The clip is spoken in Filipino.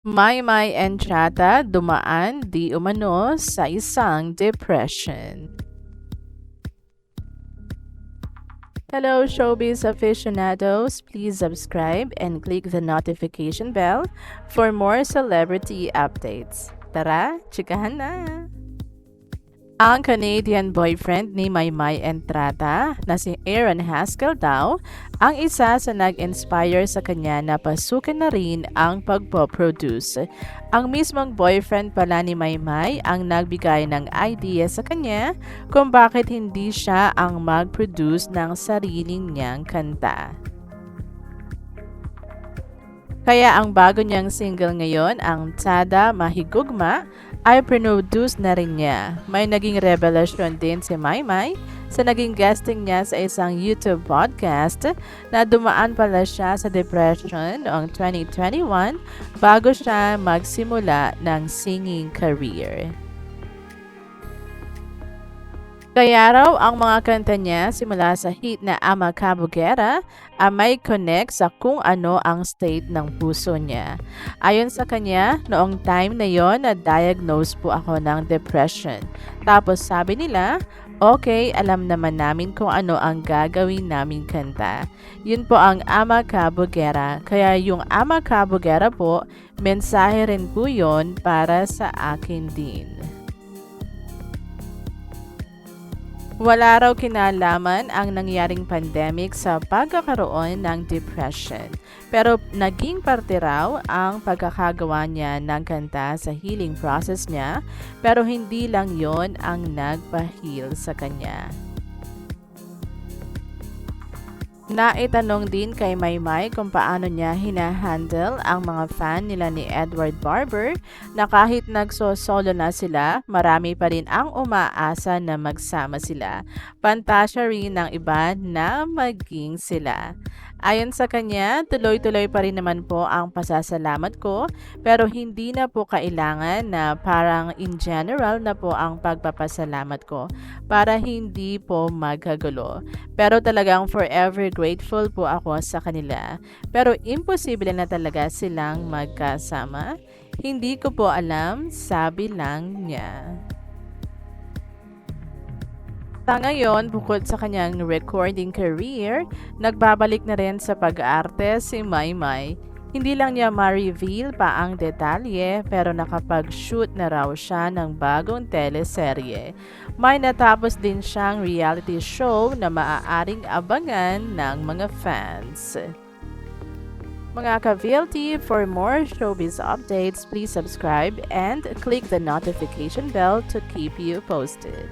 Maymay Entrata dumaan di umano sa isang depression. Hello showbiz aficionados, please subscribe and click the notification bell for more celebrity updates. Tara, chikahan na! Ang Canadian boyfriend ni Maymay Entrata na si Aaron Haskell daw ang isa sa nag-inspire sa kanya na pasukin na rin ang pagpo-produce. Ang mismong boyfriend pala ni Maymay ang nagbigay ng idea sa kanya kung bakit hindi siya ang mag-produce ng sariling niyang kanta. Kaya ang bago niyang single ngayon, ang Tada Mahigugma, ay produce na rin niya. May naging revelasyon din si Maymay sa naging guesting niya sa isang YouTube podcast na dumaan pala siya sa depression noong 2021 bago siya magsimula ng singing career. Kaya raw ang mga kanta niya simula sa hit na Ama Kabugera ay may connect sa kung ano ang state ng puso niya. Ayon sa kanya, noong time na yon na-diagnose po ako ng depression. Tapos sabi nila, okay, alam naman namin kung ano ang gagawin naming kanta. Yun po ang Ama Kabugera. Kaya yung Ama Kabugera po, mensahe rin po yun para sa akin din. Wala raw kinalaman ang nangyaring pandemic sa pagkakaroon ng depression. Pero naging parte raw ang pagkakagawa niya ng kanta sa healing process niya, pero hindi lang yon ang nagpa-heal sa kanya. Naitanong din kay Maymay kung paano niya hinahandle ang mga fan nila ni Edward Barber na kahit nagso-solo na sila, marami pa rin ang umaasa na magsama sila. Pantasya rin ng iba na maging sila. Ayon sa kanya, tuloy-tuloy pa rin naman po ang pasasalamat ko pero hindi na po kailangan na parang in general na po ang pagpapasalamat ko para hindi po magkagulo. Pero talagang forever grateful po ako sa kanila. Pero imposible na talaga silang magkasama. Hindi ko po alam, sabi lang niya. Sa ngayon, bukod sa kanyang recording career, nagbabalik na rin sa pag-aarte si Maymay. Hindi lang niya ma-reveal pa ang detalye pero nakapag-shoot na raw siya ng bagong teleserye. May natapos din siyang reality show na maaaring abangan ng mga fans. Mga ka-VLT, for more showbiz updates, please subscribe and click the notification bell to keep you posted.